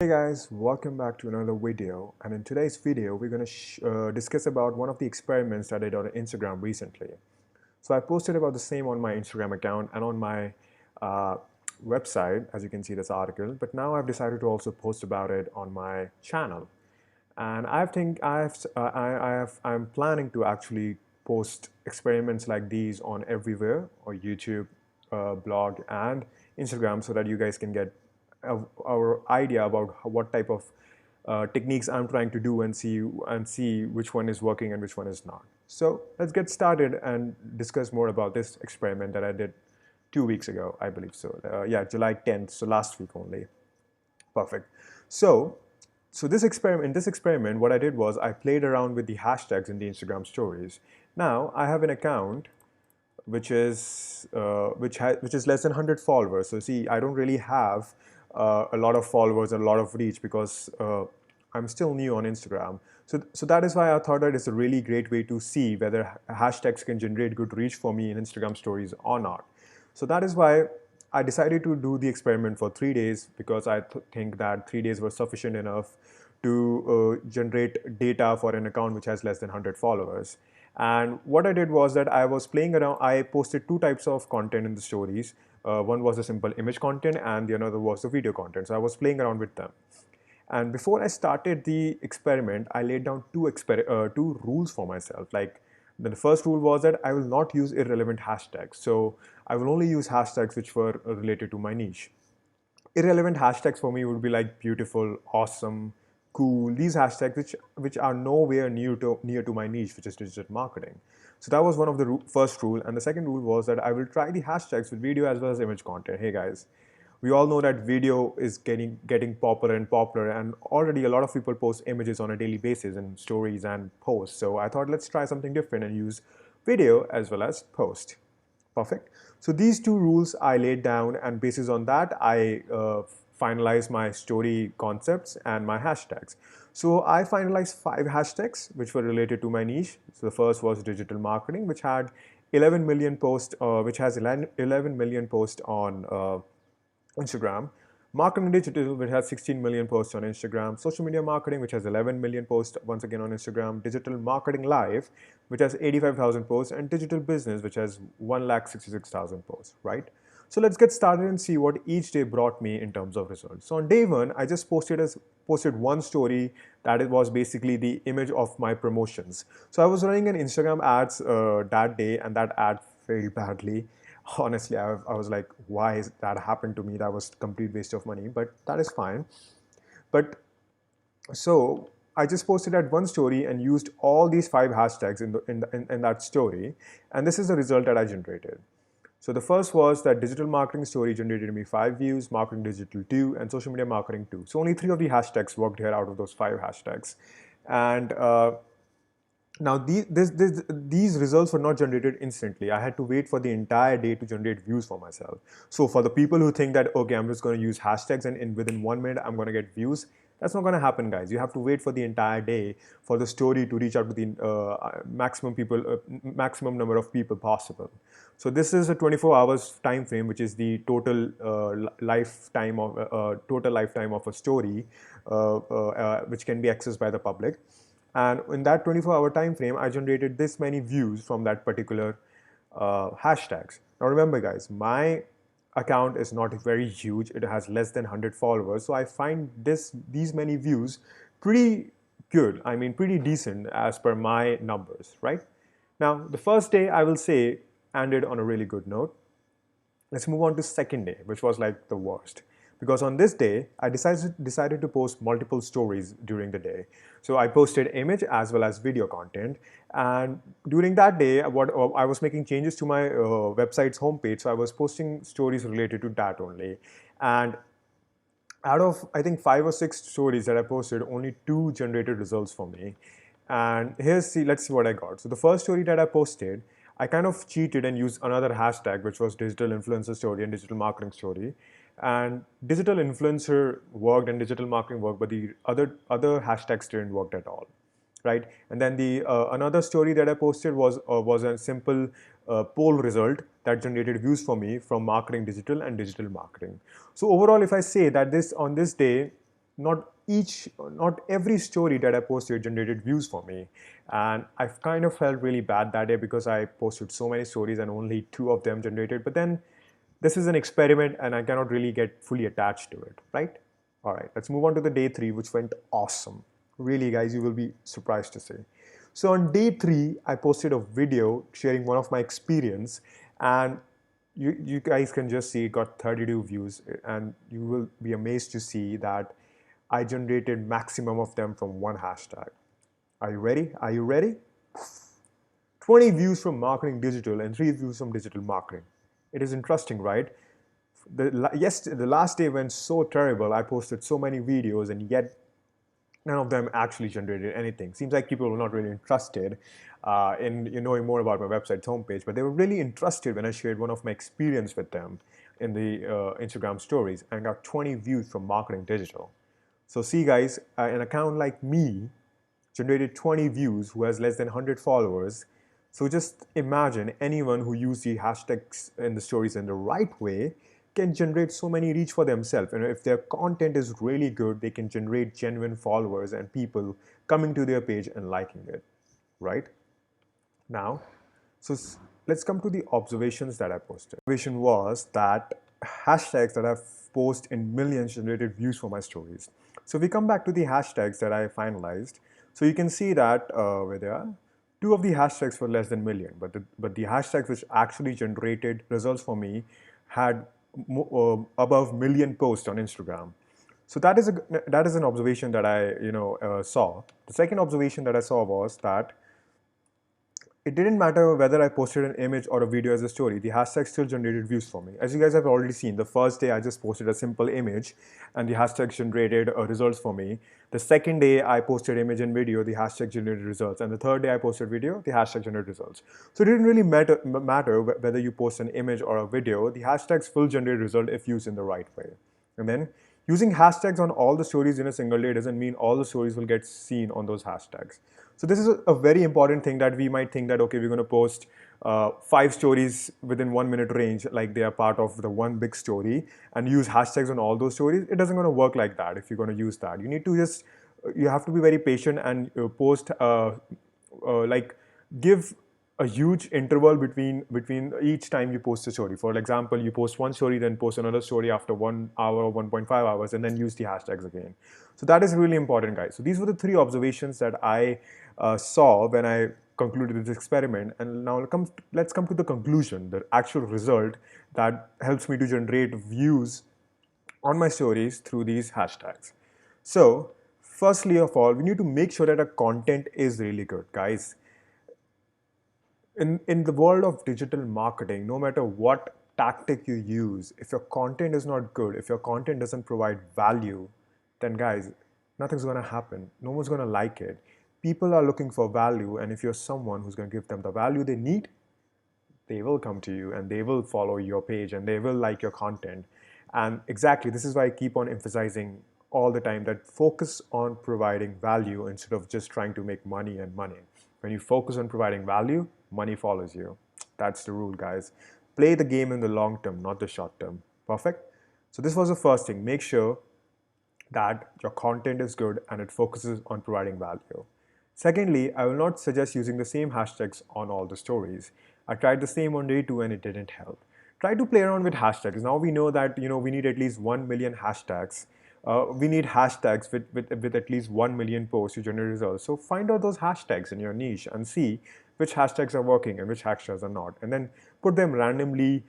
Hey guys, welcome back to another video, and in today's video we're going to discuss about one of the experiments that I did on Instagram recently. So I posted about the same on my Instagram account and on my uh, website, as you can see this article, but now I've decided to also post about it on my channel. And I'm planning to actually post experiments like these on everywhere, or YouTube, blog, and Instagram, so that you guys can get our idea about what type of techniques I'm trying to do, and see which one is working and which one is not. So let's get started and discuss more about this experiment that I did 2 weeks ago, I believe so. Yeah, July 10th, so last week only. Perfect. So, so in this experiment, what I did was I played around with the hashtags in the Instagram stories. Now I have an account which is less than 100 followers. So see, I don't really have a lot of followers and a lot of reach because I'm still new on Instagram. So that is why I thought that it's a really great way to see whether hashtags can generate good reach for me in Instagram stories or not. So that is why I decided to do the experiment for 3 days, because I think that 3 days was sufficient enough to generate data for an account which has less than 100 followers. And what I did was that I was playing around. I posted two types of content in the stories. One was the simple image content, and the another was the video content. So I was playing around with them. And before I started the experiment, I laid down two rules for myself. Like, the first rule was that I will not use irrelevant hashtags. So I will only use hashtags which were related to my niche. Irrelevant hashtags for me would be like beautiful, awesome, cool. These hashtags which are nowhere near to my niche, which is digital marketing. So that was one of the first rule, and the second rule was that I will try the hashtags with video as well as image content. Hey guys, we all know that video is getting popular and popular, and already a lot of people post images on a daily basis in stories and posts. So I thought, let's try something different and use video as well as post. Perfect. So these two rules I laid down, and basis on that, I finalized my story concepts and my hashtags. So I finalized 5 hashtags which were related to my niche. So the first was digital marketing, which had 11 million posts, which has 11 million posts on Instagram. Marketing digital, which has 16 million posts on Instagram. Social media marketing, which has 11 million posts once again on Instagram. Digital marketing live, which has 85,000 posts. And digital business, which has 1,66,000 posts, right? So let's get started and see what each day brought me in terms of results. So on day one, I just posted one story that it was basically the image of my promotions. So I was running an Instagram ads that day, and that ad failed badly. Honestly, I was like, why is that happened to me? That was complete waste of money, but that is fine. But so I just posted that one story and used all these 5 hashtags in that story, and this is the result that I generated. So the first was that digital marketing story generated me 5 views, marketing digital 2, and social media marketing 2. So only 3 of the hashtags worked here out of those 5 hashtags. And now these results were not generated instantly. I had to wait for the entire day to generate views for myself. So for the people who think that, okay, I'm just going to use hashtags and within 1 minute I'm going to get views, that's not going to happen, guys. You have to wait for the entire day for the story to reach out to the maximum number of people possible. So this is a 24 hours time frame, which is the total lifetime of a story, which can be accessed by the public. And in that 24-hour time frame, I generated this many views from that particular hashtags. Now remember, guys, my account is not very huge. It has less than 100 followers. So I find these many views pretty good. I mean, pretty decent as per my numbers, right? Now, the first day, I will say, ended on a really good note. Let's move on to second day, which was like the worst. Because on this day, I decided to post multiple stories during the day. So I posted image as well as video content. And during that day, I was making changes to my website's homepage. So I was posting stories related to that only. And out of, I think, 5 or 6 stories that I posted, only 2 generated results for me. And let's see what I got. So the first story that I posted, I kind of cheated and used another hashtag, which was digital influencer story and digital marketing story. And digital influencer worked and digital marketing worked, but the other hashtags didn't work at all, right? And then the another story that I posted was a simple poll result that generated views for me from marketing digital and digital marketing. So overall, if I say that this on this day, not every story that I posted generated views for me. And I kind of felt really bad that day because I posted so many stories and only 2 of them generated. But then this is an experiment and I cannot really get fully attached to it, right? All right, let's move on to the day 3, which went awesome. Really, guys, you will be surprised to see. So on day 3, I posted a video sharing one of my experience, and you guys can just see it got 32 views, and you will be amazed to see that I generated maximum of them from one hashtag. Are you ready? Are you ready? 20 views from marketing digital and 3 views from digital marketing. It is interesting, right? The last day went so terrible. I posted so many videos and yet none of them actually generated anything. Seems like people were not really interested in knowing more about my website's homepage, but they were really interested when I shared one of my experience with them in the Instagram stories and got 20 views from marketing digital. So see guys, an account like me generated 20 views who has less than 100 followers. So just imagine anyone who used the hashtags in the stories in the right way can generate so many reach for themselves. And if their content is really good, they can generate genuine followers and people coming to their page and liking it, right? Now, so let's come to the observations that I posted. Observation was that hashtags that I've posted in millions generated views for my stories. So if we come back to the hashtags that I finalized, so you can see that where they are, 2 of the hashtags were less than million, but the hashtags which actually generated results for me had above million posts on Instagram. So that is an observation that I saw. The second observation that I saw was that it didn't matter whether I posted an image or a video as a story, the hashtag still generated views for me. As you guys have already seen, the first day I just posted a simple image and the hashtag generated results for me. The second day I posted image and video, the hashtag generated results. And the third day I posted video, the hashtag generated results. So it didn't really matter whether you post an image or a video, the hashtags will generate result if used in the right way. And then using hashtags on all the stories in a single day doesn't mean all the stories will get seen on those hashtags. So this is a very important thing that we might think that, okay, we're going to post 5 stories within 1 minute range, like they are part of the one big story, and use hashtags on all those stories. It doesn't going to work like that if you're going to use that. You need to you have to be very patient and post, like give a huge interval between each time you post a story. For example, you post one story, then post another story after 1 hour or 1.5 hours, and then use the hashtags again. So that is really important, guys. So these were the 3 observations that I saw when I concluded this experiment. And now let's come to the conclusion, the actual result that helps me to generate views on my stories through these hashtags. So firstly of all, we need to make sure that our content is really good, guys. In the world of digital marketing, no matter what tactic you use, if your content is not good, if your content doesn't provide value, then guys, nothing's going to happen. No one's going to like it. People are looking for value, and if you're someone who's going to give them the value they need, they will come to you and they will follow your page and they will like your content. And exactly, this is why I keep on emphasizing all the time that focus on providing value instead of just trying to make money and money. When you focus on providing value, money follows you. That's the rule, guys. Play the game in the long term, not the short term. Perfect? So this was the first thing. Make sure that your content is good and it focuses on providing value. Secondly, I will not suggest using the same hashtags on all the stories. I tried the same on day 2 and it didn't help. Try to play around with hashtags. Now we know that we need at least 1 million hashtags. We need hashtags with at least 1 million posts to generate results. So find out those hashtags in your niche and see which hashtags are working and which hashtags are not. And then put them randomly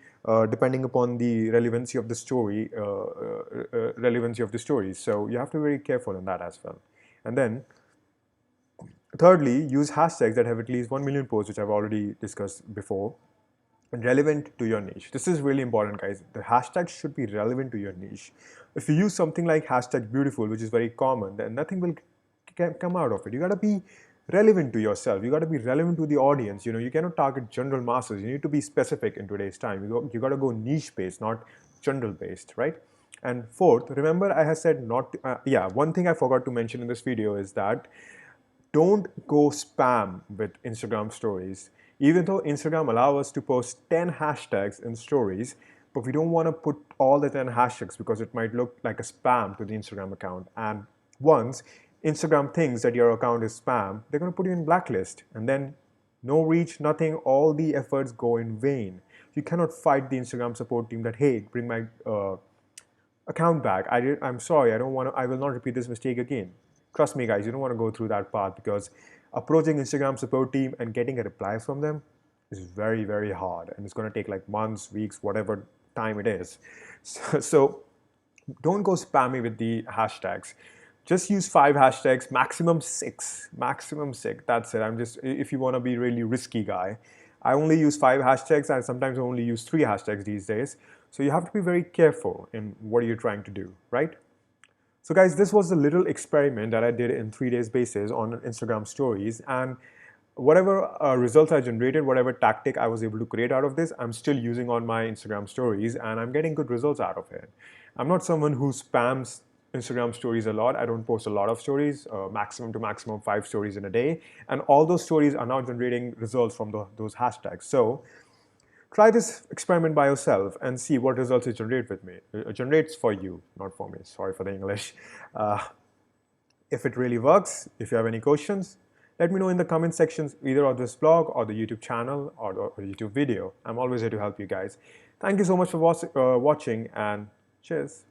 depending upon the relevancy of the story, So you have to be very careful in that as well. And then thirdly, use hashtags that have at least 1 million posts, which I've already discussed before, and relevant to your niche. This is really important, guys. The hashtags should be relevant to your niche. If you use something like hashtag beautiful, which is very common, then nothing will come out of it. You gotta be relevant to yourself. You gotta be relevant to the audience. You cannot target general masses. You need to be specific in today's time. You gotta go niche based, not general based, right? And fourth, remember I have said not, one thing I forgot to mention in this video is that don't go spam with Instagram stories. Even though Instagram allows us to post 10 hashtags in stories, but we don't want to put all the 10 hashtags because it might look like a spam to the Instagram account. And once Instagram thinks that your account is spam, they're going to put you in blacklist, and then no reach, nothing, all the efforts go in vain. You cannot fight the Instagram support team that, hey, bring my account back. I'm sorry, I don't want to, I will not repeat this mistake again. Trust me, guys, you don't want to go through that path, because approaching Instagram support team and getting a reply from them is very, very hard, and it's going to take like months, weeks, whatever time it is. So don't go spammy with the hashtags. Just use 5 hashtags, maximum six. Maximum six. That's it. I'm just, if you want to be really risky guy, I only use 5 hashtags, and sometimes I only use 3 hashtags these days. So you have to be very careful in what you're trying to do, right? So guys, this was a little experiment that I did in 3 days basis on Instagram stories, and whatever results I generated, whatever tactic I was able to create out of this, I'm still using on my Instagram stories, and I'm getting good results out of it. I'm not someone who spams Instagram stories a lot. I don't post a lot of stories, maximum to maximum 5 stories in a day, and all those stories are now generating results from those hashtags. So try this experiment by yourself and see what results it generates for you, not for me. Sorry for the English. Uh, if it really works, if you have any questions, let me know in the comment sections, either of this blog or the YouTube channel or the YouTube video. I'm always here to help you guys. Thank you so much for watching, and cheers.